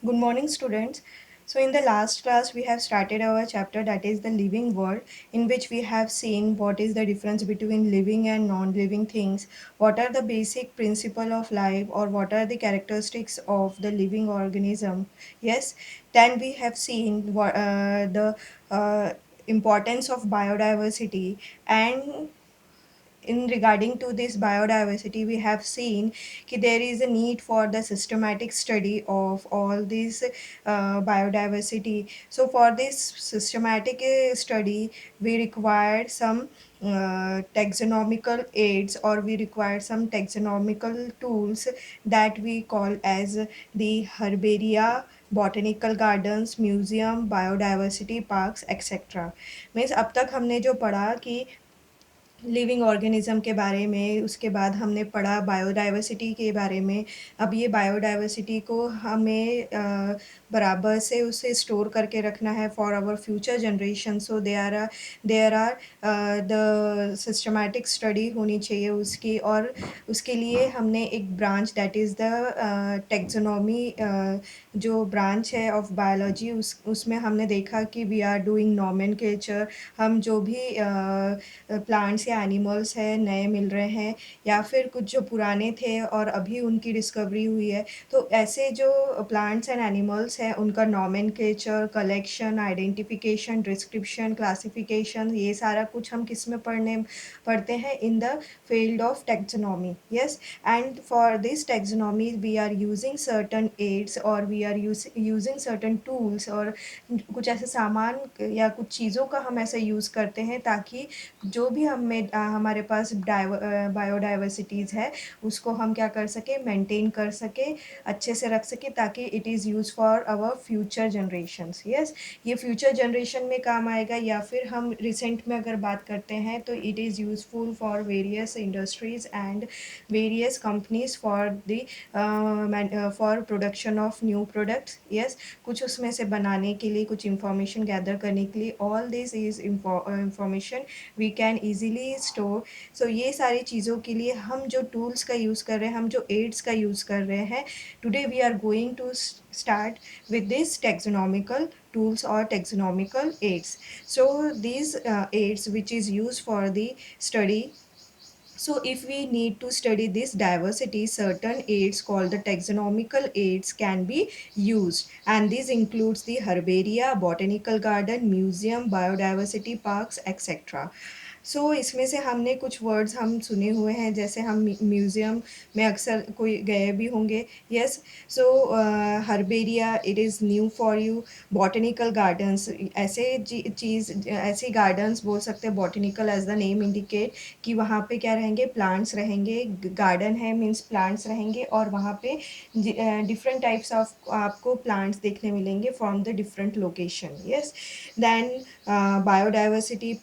Good morning, students. So, in the last class, we have started our chapter that is the living world, in which we have seen what is the difference between living and non living things, what are the basic principle of life, or what are the characteristics of the living organism. Yes, then we have seen the importance of biodiversity, and in regarding to this biodiversity we have seen that there is a need for the systematic study of all these biodiversity. So for this systematic study we require some taxonomical aids, or we require some taxonomical tools that we call as the herbaria, botanical gardens, museum, biodiversity parks etcetera. Means अब तक हमने जो पढ़ा कि living organism के बारे में, उसके बाद हमने पढ़ा बायोडाइवर्सिटी के बारे में. अब ये बायोडाइवर्सिटी को हमें बराबर से उसे स्टोर करके रखना है for our future generation. So there are the systematic study होनी चाहिए उसकी, और उसके लिए हमने एक branch that is the taxonomy, जो ब्रांच है ऑफ बायोलॉजी, उसमें हमने देखा कि वी आर डूइंग नॉमेनक्लेचर. हम जो भी प्लांट्स या एनिमल्स हैं नए मिल रहे हैं, या फिर कुछ जो पुराने थे और अभी उनकी डिस्कवरी हुई है, तो ऐसे जो प्लांट्स एंड एनिमल्स हैं उनका nomenclature, collection, identification, description, classification, ये सारा कुछ हम किस में पढ़ते हैं? In the field of taxonomy. Yes, and for this taxonomy we are using certain aids, और we are using certain tools, और कुछ ऐसे सामान या कुछ चीज़ों का हम ऐसे यूज़ करते हैं ताकि जो भी हमारे पास बायोडाइवर्सिटीज़ है उसको हम क्या कर सकें? मेंटेन कर सकें, अच्छे से रख सकें, ताकि it is use for our future generations. Yes, ये फ्यूचर जनरेशन में काम आएगा, या फिर हम रिसेंट में अगर बात करते हैं तो it is useful for various industries and various companies for for production of new products. Yes, कुछ उसमें से बनाने के लिए, कुछ इंफॉर्मेशन गैदर करने के लिए, all this is information we can easily store. So ये सारी चीज़ों के लिए हम जो टूल्स का यूज़ कर रहे हैं, हम जो एड्स का यूज़ कर रहे हैं, today we are going to start with this taxonomical tools or taxonomical aids. So these aids which is used for the study. So if we need to study this diversity, certain aids called the taxonomical aids can be used, and this includes the herbaria, botanical garden, museum, biodiversity parks, etc. सो इसमें से हमने कुछ words हम सुने हुए हैं, जैसे हम म्यूज़ियम में अक्सर कोई गए भी होंगे. Yes, so herbaria, it is new for you. Botanical gardens, ऐसे चीज़, ऐसे गार्डन्स बोल सकते हैं. Botanical as the name indicate कि वहाँ पे क्या रहेंगे? प्लांट्स रहेंगे. गार्डन है मीन्स प्लांट्स रहेंगे, और वहाँ पे डिफरेंट टाइप्स ऑफ आपको प्लांट्स देखने मिलेंगे from the different location. Yes, then biodiversity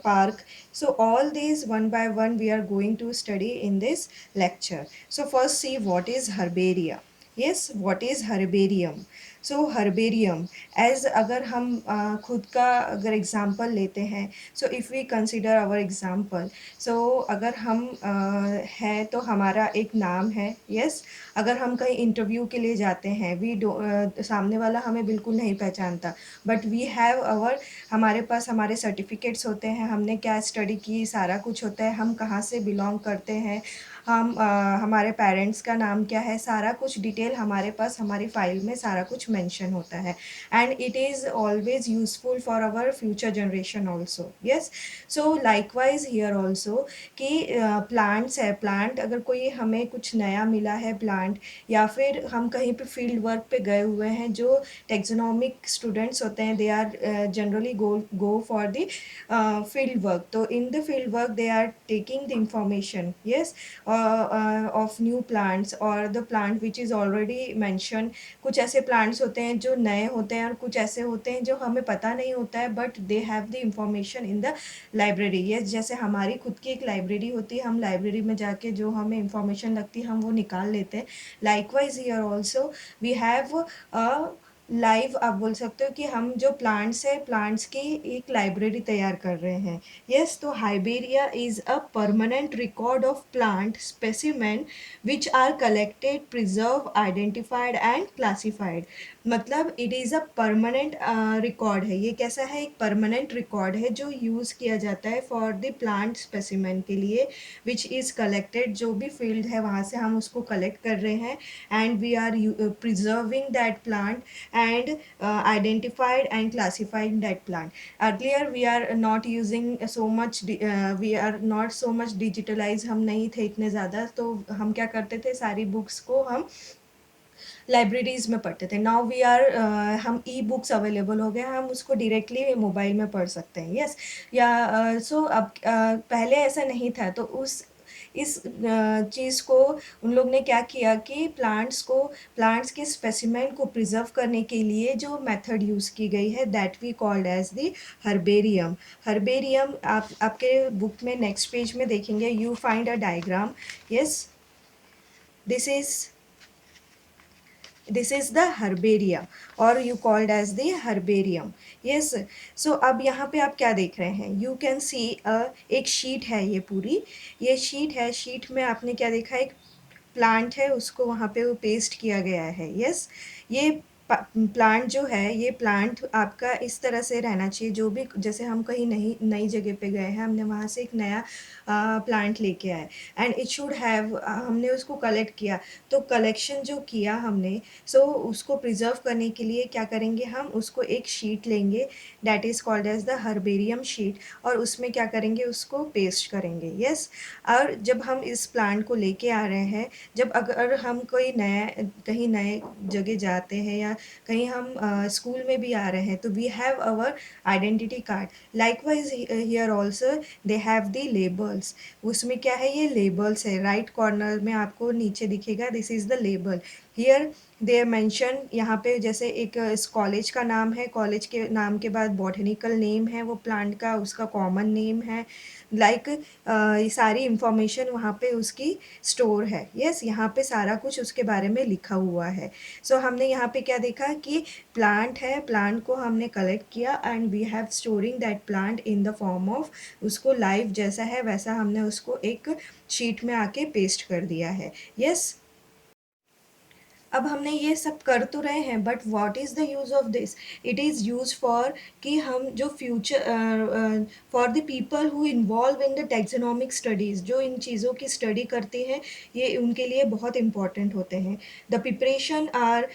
park. So all these one by one we are going to study in this lecture. So first see what is herbaria. Yes, what is herbarium? So herbarium, as अगर हम खुद का अगर example लेते हैं, so if we consider our example, so अगर हम है तो हमारा एक नाम है. यस, अगर हम कहीं इंटरव्यू के लिए जाते हैं, सामने वाला हमें बिल्कुल नहीं पहचानता, बट वी हैव आवर, हमारे पास हमारे सर्टिफिकेट्स होते हैं, हमने क्या स्टडी की सारा कुछ होता है, हम कहाँ से बिलोंग करते हैं, हम हमारे पेरेंट्स का नाम क्या है, सारा कुछ डिटेल हमारे पास हमारी फाइल में सारा कुछ मेंशन होता है. And it is always useful for our future generation also. Yes, so likewise here also कि प्लांट्स है, प्लांट अगर कोई हमें कुछ नया मिला है प्लांट, या फिर हम कहीं पे फील्ड वर्क पे गए हुए हैं, जो टेक्सोनॉमिक स्टूडेंट्स होते हैं, they are generally go for the field work. तो in the field work they are taking the information. Yes, of new plants or the plant which is already mentioned. कुछ ऐसे plants होते हैं जो नए होते हैं, और कुछ ऐसे होते हैं जो हमें पता नहीं होता है, but they have the information in the library. yes, जैसे हमारी खुद की एक लाइब्रेरी होती है, हम लाइब्रेरी में जाके जो हमें इंफॉर्मेशन लगती है हम वो निकाल लेते हैं. Likewise here also we have a live आप बोल सकते हो कि हम जो प्लांट्स है, प्लांट्स की एक लाइब्रेरी तैयार कर रहे हैं। यस, तो herbarium is a permanent record of plant specimen which are collected, preserve, identified and classified. मतलब it is a permanent record है। ये कैसा है? एक परमानेंट रिकॉर्ड है जो यूज़ किया जाता है फॉर द प्लांट स्पेसिमेन के लिए, विच इज़ कलेक्टेड। जो भी फील्ड है वहाँ से हम उसको कलेक्ट कर रहे हैं, and we are preserving that plant and identified and classified that plant. Earlier we are not using so much we are not so much digitalized, हम नहीं थे इतने ज़्यादा, तो हम क्या करते थे, सारी बुक्स को हम लाइब्रेरीज में पढ़ते थे। नाउ वी आर हम ई बुक्स अवेलेबल हो गए, हम उसको डायरेक्टली मोबाइल में पढ़ सकते हैं। यस, या सो अब पहले ऐसा नहीं था, तो उस इस चीज़ को उन लोग ने क्या किया कि प्लांट्स के स्पेसिमेन को प्रिजर्व करने के लिए जो मेथड यूज़ की गई है, that we called as the herbarium. Herbarium आप आपके बुक में नेक्स्ट पेज में देखेंगे, you find a diagram. Yes, this is this is the herbaria or you called as the herbarium. yes, so अब यहाँ पे आप क्या देख रहे हैं, you can see एक शीट है, ये पूरी ये शीट है। शीट में आपने क्या देखा, एक प्लांट है, उसको वहाँ पे वो पेस्ट किया गया है। यस, ये प्लांट जो है, ये प्लांट आपका इस तरह से रहना चाहिए। जो भी, जैसे हम कहीं नई नई जगह पे गए हैं, हमने वहाँ से एक नया प्लांट लेके आए, एंड इट शुड हैव, हमने उसको कलेक्ट किया, तो कलेक्शन जो किया हमने, सो उसको प्रिजर्व करने के लिए क्या करेंगे, हम उसको एक शीट लेंगे, that is called as the herbarium sheet, और उसमें क्या करेंगे, उसको पेस्ट करेंगे। यस, और जब हम इस प्लांट को लेके आ रहे हैं, जब अगर हम कोई नया कहीं नए जगह जाते हैं, या कहीं हम स्कूल में भी आ रहे हैं, तो we have our identity card. Likewise here also they have the labels. उसमें क्या है, ये लेबल्स है। राइट कॉर्नर में आपको नीचे दिखेगा, this is the label. Here they mention, यहाँ पे जैसे एक इस कॉलेज का नाम है, कॉलेज के नाम के बाद बॉटनिकल नेम है वो प्लांट का, उसका कॉमन नेम है, लाइक ये सारी इंफॉर्मेशन वहाँ पे उसकी स्टोर है। यस, यहाँ पे सारा कुछ उसके बारे में लिखा हुआ है। सो हमने यहाँ पे क्या देखा कि प्लांट है, प्लांट को हमने कलेक्ट किया, and we have storing that plant in the form of, उसको लाइव जैसा है वैसा हमने उसको एक शीट में आके पेस्ट कर दिया है। यस, अब हमने ये सब कर तो रहे हैं, but what is the use of this? It is use for कि हम जो future for the people who involve in the taxonomic studies, जो इन चीज़ों की स्टडी करते हैं, ये उनके लिए बहुत इंपॉर्टेंट होते हैं। द प्रिपरेशन आर,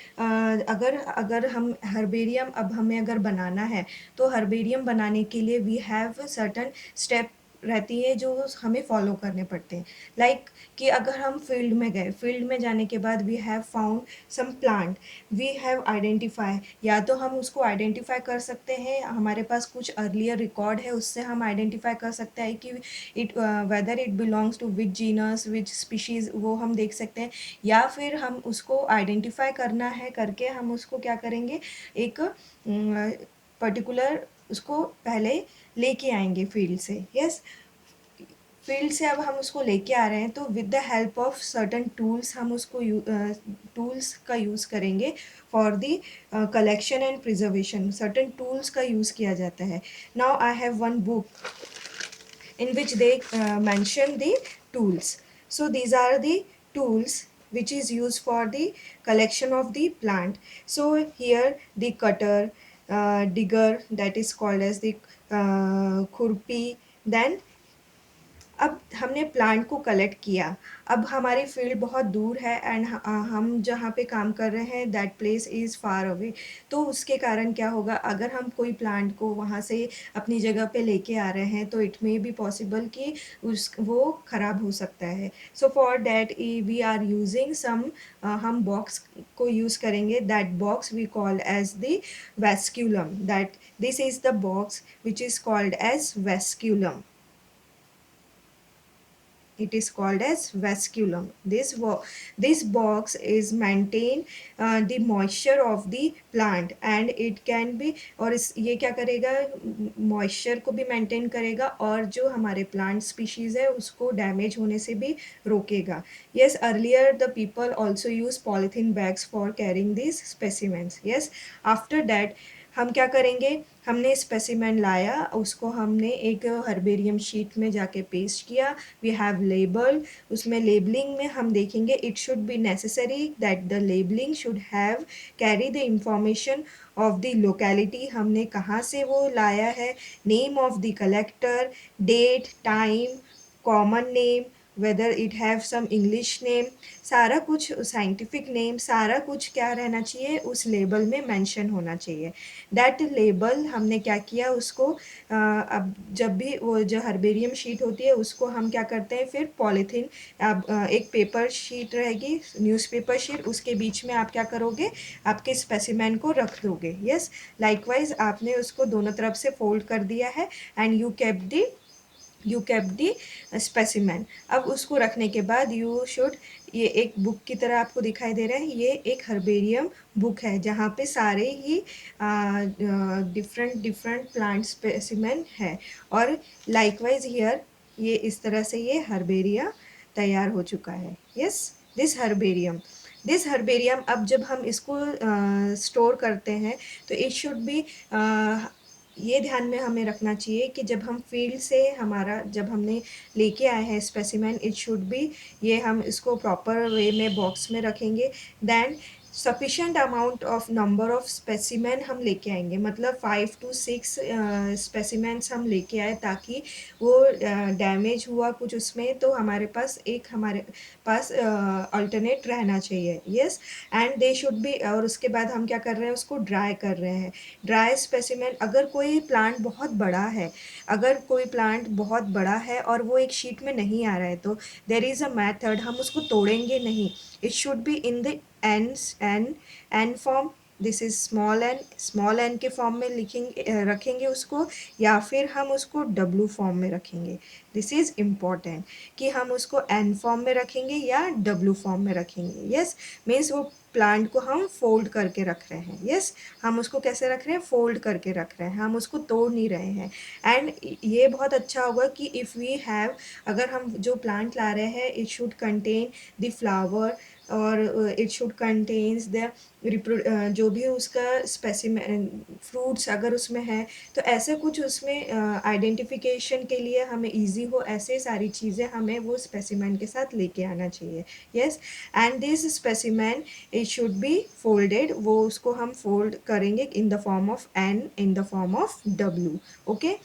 अगर अगर हम हर्बेरियम, अब हमें अगर बनाना है, तो हर्बेरियम बनाने के लिए वी हैव सर्टन स्टेप रहती है जो हमें फॉलो करने पड़ते हैं। लाइक कि अगर हम फील्ड में गए, फील्ड में जाने के बाद we have found some plant, we have identify, या तो हम उसको आइडेंटिफाई कर सकते हैं, हमारे पास कुछ अर्लियर रिकॉर्ड है, उससे हम आइडेंटिफाई कर सकते हैं कि it whether it belongs to which genus, which species, वो हम देख सकते हैं। या फिर हम उसको आइडेंटिफाई करना है, करके हम उसको क्या करेंगे, एक पर्टिकुलर उसको पहले लेके आएंगे फील्ड से। यस, फील्ड से अब हम उसको लेके आ रहे हैं, तो with the help of certain tools हम उसको टूल्स का यूज़ करेंगे for the collection and preservation. Certain tools का यूज़ किया जाता है। Now I have one book in which they mention the tools. So these are the tools which is used for the collection of the plant. So here the cutter, digger, that is called as the khurpi, then अब हमने plant को collect किया, अब हमारी field बहुत दूर है, and हम जहाँ पे काम कर रहे हैं that place is far away, तो उसके कारण क्या होगा, अगर हम कोई प्लांट को वहाँ से अपनी जगह पे लेके आ रहे हैं, तो इट मे बी पॉसिबल कि उस वो ख़राब हो सकता है। So for that we are using some, हम बॉक्स को यूज़ करेंगे, that box we call as the vasculum, that this is the box which is called as vasculum. it is called as vasculum. This box is maintain the moisture of the plant and it can be, और इस ये क्या करेगा, moisture को भी maintain करेगा और जो हमारे प्लांट स्पीशीज है उसको डैमेज होने से भी रोकेगा. Yes, earlier the people also use polythene bags for carrying these specimens. Yes, after that हम क्या करेंगे, हमने स्पेसिमेन लाया, उसको हमने एक हर्बेरियम शीट में जाके पेस्ट किया. वी हैव लेबल, उसमें लेबलिंग में हम देखेंगे it should be necessary that the labelling should have carry the information of the locality, हमने कहाँ से वो लाया है, name of the collector, date, time, common name, whether it have some English name, सारा कुछ साइंटिफिक नेम, सारा कुछ क्या रहना चाहिए उस लेबल में मेंशन होना चाहिए. दैट लेबल हमने क्या किया उसको, अब जब भी वो जो हर्बेरियम शीट होती है उसको हम क्या करते हैं, फिर पॉलीथीन, अब एक पेपर शीट रहेगी, न्यूज़पेपर शीट, उसके बीच में आप क्या करोगे, आपके स्पेसिमेन को रख दोगे. यस, लाइकवाइज आपने उसको दोनों तरफ से फोल्ड कर दिया है and you kept the specimen. अब उसको रखने के बाद यू शुड, ये एक बुक की तरह आपको दिखाई दे रहा है, ये एक हर्बेरियम बुक है जहाँ पे सारे ही डिफरेंट डिफरेंट प्लांट स्पेसिमेन है. और लाइकवाइज हियर ये इस तरह से ये हर्बेरिया तैयार हो चुका है. यस, दिस हर्बेरियम अब जब हम इसको स्टोर करते हैं तो इट शुड बी, ये ध्यान में हमें रखना चाहिए कि जब हम फील्ड से हमारा जब हमने लेके आए हैं स्पेसिमेन, इट शुड बी, ये हम इसको प्रॉपर वे में बॉक्स में रखेंगे. Then sufficient amount of number of specimen हम लेके आएंगे, मतलब 5 to 6 स्पेसिमेंट्स हम लेके आए ताकि वो डैमेज हुआ कुछ उसमें तो हमारे पास अल्टरनेट रहना चाहिए. Yes, and they should be, और उसके बाद हम क्या कर रहे हैं, उसको ड्राई कर रहे हैं. ड्राई स्पेसिमेन, अगर कोई प्लांट बहुत बड़ा है, और वो एक शीट में नहीं आ रहा है तो देर इज़ अ मैथड, हम उसको तोड़ेंगे नहीं. It should be in the N form, this is small N के फॉर्म में रखेंगे उसको, या फिर हम उसको डब्लू फॉर्म में रखेंगे. दिस इज इम्पॉर्टेंट कि हम उसको एन फॉर्म में रखेंगे या डब्लू फॉर्म में रखेंगे. यस, मीन्स वो प्लांट को हम फोल्ड करके रख रहे हैं. यस, हम उसको कैसे रख रहे हैं, फोल्ड करके रख रहे हैं, हम उसको तोड़ नहीं रहे हैं. एंड ये बहुत अच्छा होगा कि इफ़ वी हैव, अगर हम जो प्लांट ला रहे हैं it should contain the flower और इट शुड कंटेन्स द जो भी उसका स्पेसिमेन फ्रूट्स अगर उसमें है तो ऐसे कुछ उसमें आइडेंटिफिकेशन के लिए हमें इजी हो, ऐसे सारी चीज़ें हमें वो स्पेसिमेन के साथ लेके आना चाहिए. Yes, and this specimen it should be folded, वो उसको हम फोल्ड करेंगे in the form of N, in the form of W. Okay,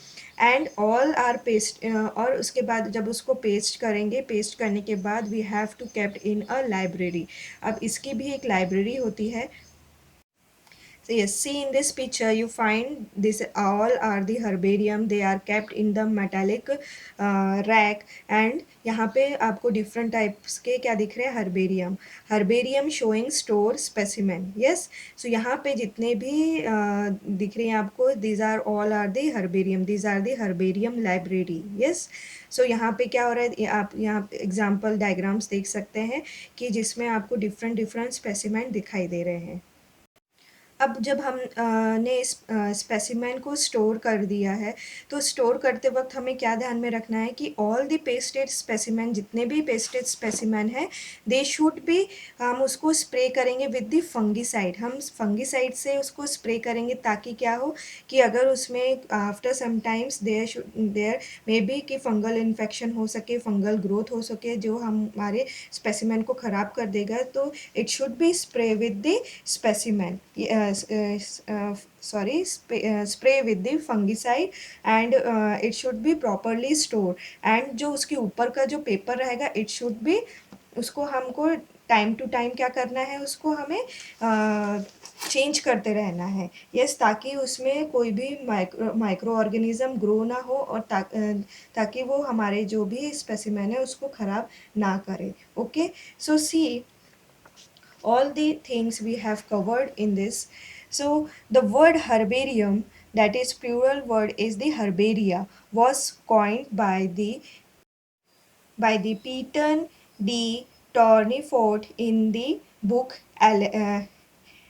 and all are paste, और उसके बाद जब उसको पेस्ट करेंगे, पेस्ट करने के बाद we have to kept in a library. अब इसकी भी एक लाइब्रेरी होती है. So yes, see in this picture you find this all are the herbarium. They are kept in the metallic rack and यहाँ पे आपको different types के क्या दिख रहे हैं, herbarium showing store specimen. Yes, so यहाँ पे जितने भी दिख रहे हैं आपको, these are all are the herbarium. These are the herbarium library. Yes, so यहाँ पे क्या हो रहा है, आप यहाँ example diagrams देख सकते हैं कि जिसमें आपको different different specimen दिखाई दे रहे हैं. अब जब हम ने इस स्पेसिमेन को स्टोर कर दिया है तो स्टोर करते वक्त हमें क्या ध्यान में रखना है कि ऑल द पेस्टेड स्पेसिमेन, जितने भी पेस्टेड स्पेसिमेन है, दे शुड बी, हम उसको स्प्रे करेंगे विद द फंगीसाइड. हम फंगीसाइड से उसको स्प्रे करेंगे ताकि क्या हो कि अगर उसमें after some times there may be कि फंगल इन्फेक्शन हो सके, फंगल ग्रोथ हो सके जो हमारे स्पेसिमेन को ख़राब कर देगा, तो it should B spray with the specimen, spray with the fungicide and it should be properly stored. and जो उसके ऊपर का जो पेपर रहेगा it should be, उसको हमको टाइम टू टाइम क्या करना है, उसको हमें चेंज करते रहना है. यस, ताकि उसमें कोई भी माइक्रो ऑर्गेनिज्म ग्रो ना हो और ताकि वो हमारे जो भी स्पेसिमेन है उसको ख़राब ना करे. Okay, so see all the things we have covered in this. So the word herbarium, that is plural word is the herbaria, was coined by the by the Peyton D. Tournefort in the book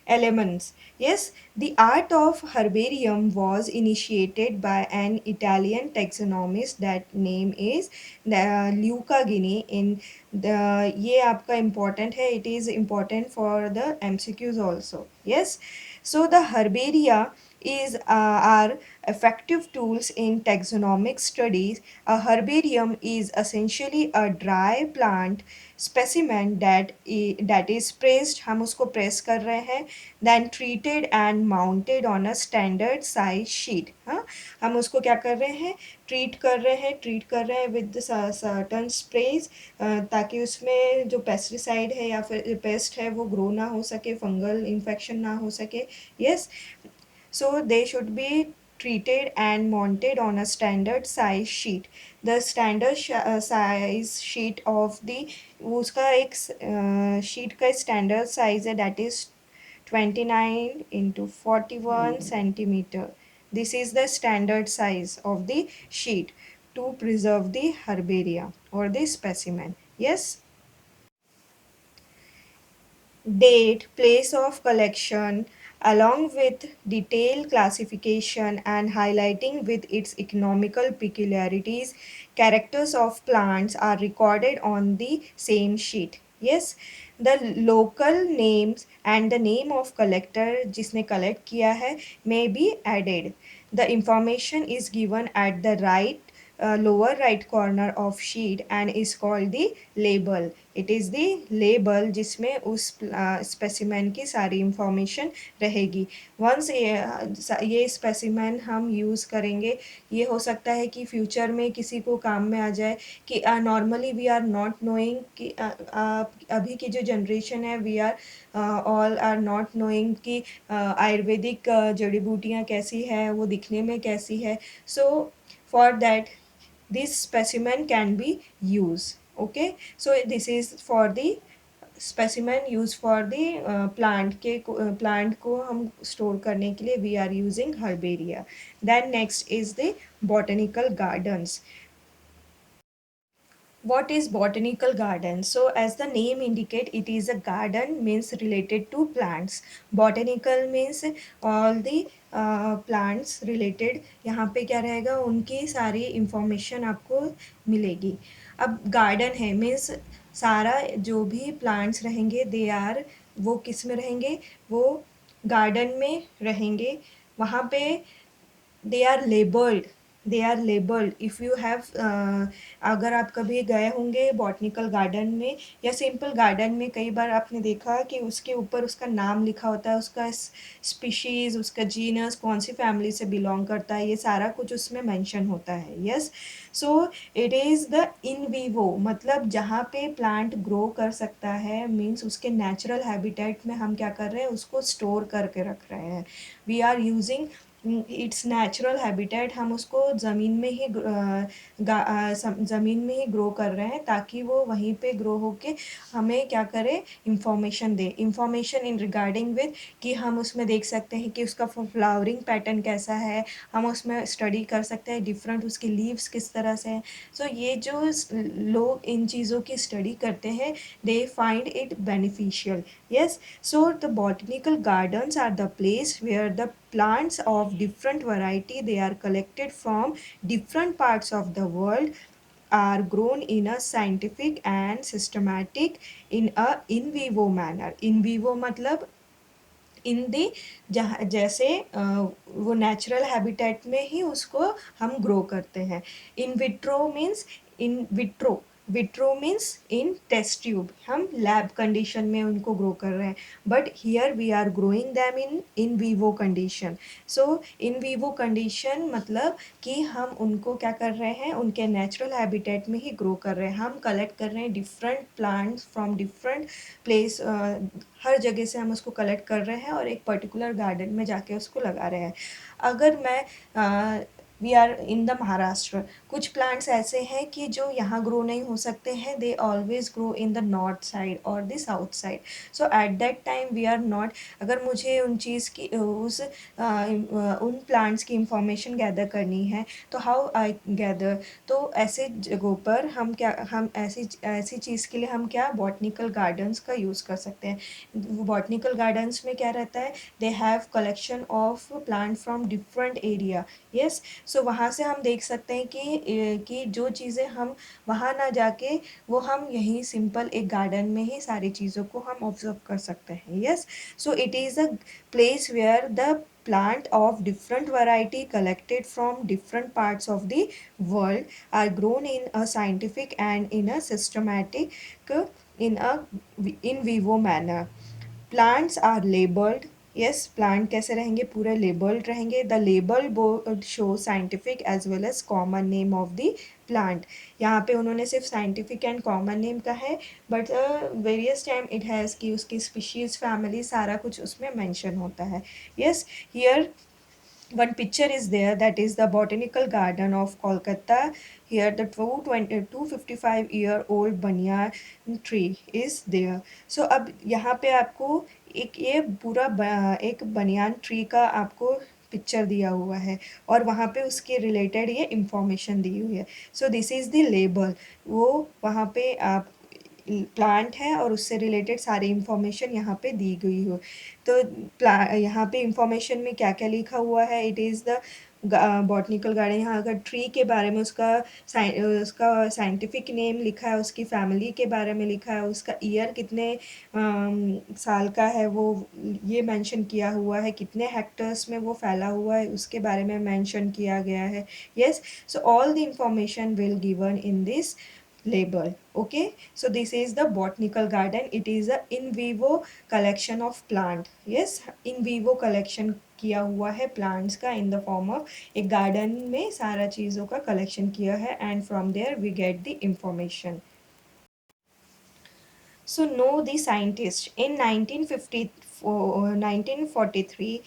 Elements. Yes, the art of herbarium was initiated by an Italian taxonomist. That name is Luca Guinea. In the ये आपका important है. It is important for the MCQs also. Yes, so the herbaria is are effective tools in taxonomic studies. A herbarium is essentially a dry plant specimen that is pressed, हम उसको press कर रहे हैं, then treated and mounted on a standard size sheet. हाँ, हम उसको क्या कर रहे हैं, ट्रीट कर रहे हैं विद सर्टन स्प्रेज, ताकि उसमें जो पेस्टिसाइड है या फिर पेस्ट है वो ग्रो ना हो सके, फंगल इन्फेक्शन ना हो सके. Yes, so they should be treated and mounted on a standard size sheet. The standard size sheet of the उसका एक शीट का स्टैंडर्ड साइज है, that is 29 into 41 centimeter. This is the standard size of the sheet to preserve the herbaria or the specimen. Yes. Date, place of collection, along with detailed classification and highlighting with its economical peculiarities, characters of plants are recorded on the same sheet. Yes, the local names and the name of collector जिसने collect किया है may be added. The information is given at the lower right corner of sheet and is called the label. It is the label जिसमें उस specimen की सारी information रहेगी. Once ये specimen हम यूज़ करेंगे, ये हो सकता है कि फ्यूचर में किसी को काम में आ जाए. कि normally we are not knowing कि अभी की जो जनरेशन है, we are all are not knowing कि आयुर्वेदिक जड़ी बूटियाँ कैसी है, वो दिखने में कैसी है. So for that this specimen can be used. Okay, so this is for the specimen used for the plant को हम store करने के लिए we are using herbaria. Then next is the botanical gardens. What is botanical garden? So as the name indicate, it is a garden, means related to plants. Botanical means all the plants related. यहाँ पे क्या रहेगा, उनकी सारी information आपको मिलेगी. अब garden है means सारा जो भी plants रहेंगे they are, वो किस में रहेंगे, वो garden में रहेंगे. वहाँ पे they are labelled if you have अगर आप कभी गए होंगे बॉटनिकल गार्डन में या सिंपल गार्डन में, कई बार आपने देखा कि उसके ऊपर उसका नाम लिखा होता है, उसका स्पीशीज़, उसका जीनस कौन सी फैमिली से बिलोंग करता है, ये सारा कुछ उसमें मेंशन होता है. Yes, so it is the in vivo, मतलब जहाँ पे प्लांट ग्रो कर सकता है, मीन्स उसके नेचुरल हैबिटेट में हम क्या कर रहे हैं, उसको स्टोर करके रख रहे हैं. We are using its natural habitat, हम उसको ज़मीन में ही ज़मीन में ही ग्रो कर रहे हैं ताकि वो वहीं पे ग्रो होके हमें क्या करे, information they. Information in regarding with कि हम उसमें देख सकते हैं कि उसका फ्लावरिंग पैटर्न कैसा है, हम उसमें स्टडी कर सकते हैं डिफरेंट उसके लीव्स किस तरह से हैं. सो ये जो लोग इन चीज़ों की स्टडी करते हैं, they find it beneficial. Yes, so the botanical gardens are the place where the plants of different variety, they are collected from different parts of the world, are grown in a scientific and systematic in a in vivo manner. In vivo मतलब इन दी जहाँ जैसे वो natural habitat में ही उसको हम grow करते हैं. In vitro means in vitro, vitro means in test tube, हम लैब कंडीशन में उनको ग्रो कर रहे हैं. But here we are growing them in vivo condition. So in vivo condition मतलब कि हम उनको क्या कर रहे हैं, उनके नेचुरल हैबिटेट में ही ग्रो कर रहे हैं. हम कलेक्ट कर रहे हैं different plants from different place, हर जगह से हम उसको कलेक्ट कर रहे हैं और एक पर्टिकुलर गार्डन में जाके उसको लगा रहे हैं. अगर मैं we are in the Maharashtra. कुछ प्लांट्स ऐसे हैं कि जो यहाँ ग्रो नहीं हो सकते हैं, they always grow in the north side और the south side. So at that time we are not, अगर मुझे उन चीज़ की उन प्लांट्स की इंफॉर्मेशन गैदर करनी है, तो हाउ आई गैदर, तो ऐसे जगहों पर हम ऐसी ऐसी चीज़ के लिए हम क्या बॉटनिकल गार्डन्स का यूज़ कर सकते हैं। बॉटनिकल गार्डन्स में क्या रहता है, they have collection of plant from different area. Yes, so वहाँ से हम देख सकते हैं कि जो चीज़ें हम वहाँ ना जाके, वो हम यहीं सिंपल एक गार्डन में ही सारी चीज़ों को हम ऑब्जर्व कर सकते हैं। Yes, so it is a place where the plant of different variety collected from different parts of the world are grown in a scientific and in a systematic, in a in vivo manner. Plants are labeled. Yes, plant कैसे रहेंगे, पूरे labeled रहेंगे. The label board show scientific as well as common name of the plant. यहाँ पे उन्होंने सिर्फ scientific and common name का है, but various time it has कि उसकी species family सारा कुछ उसमें mention होता है. Yes, here one picture is there, that is the botanical garden of Kolkata. Here the 255-year-old banyan tree is there. So अब यहाँ पे आपको एक ये पूरा एक बनियान ट्री का आपको पिक्चर दिया हुआ है, और वहाँ पे उसके रिलेटेड ये इंफॉर्मेशन दी हुई है. So this is the label. वो वहाँ पे आप प्लांट है और उससे रिलेटेड सारी इंफॉर्मेशन यहाँ पे दी गई हो. तो यहाँ पे इंफॉर्मेशन में क्या क्या लिखा हुआ है, it is the botanical garden. यहाँ अगर ट्री के बारे में उसका साइंटिफिक नेम लिखा है, उसकी फैमिली के बारे में लिखा है, उसका ईयर कितने साल का है वो ये मेंशन किया हुआ है, कितने हेक्टर्स में वो फैला हुआ है उसके बारे में मेंशन किया गया है. Yes, so all the information will given in this label. Okay, so this is the botanical garden. It is a in vivo collection of plant. Yes, in vivo collection किया हुआ है plants का in the form of एक garden में सारा चीज़ों का collection किया है, and from there we get the information. So know the scientist. In 1943,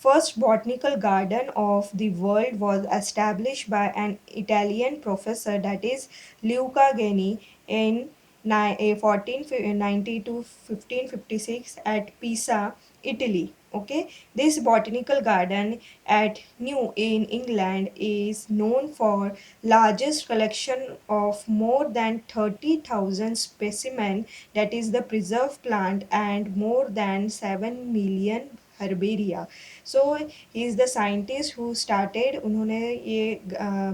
first botanical garden of the world was established by an Italian professor, that is Luca Geni, in 1490 to 1556 at Pisa, Italy. Okay, this botanical garden at New in England is known for largest collection of more than 30,000 specimens, that is the preserved plant, and more than 7 million herbaria. So he is the scientist who started, उन्होंने ये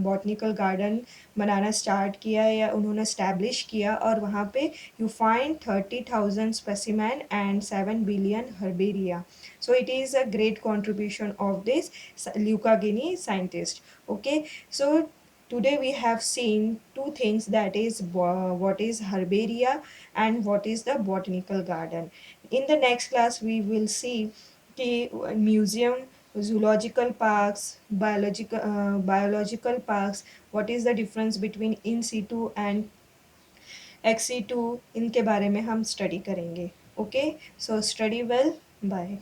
botanical garden बनाना start किया या उन्होंने establish किया, और वहाँ पे you find 30,000 specimen and 7 billion herbaria. So it is a great contribution of this Luca Guinea scientist. Okay, so today we have seen two things, that is what is herbaria and what is the botanical garden. In the next class we will see कि museum, zoological parks, biological parks, what is the difference between in situ and ex situ, इनके बारे में हम study करेंगे. Okay, so study well, bye.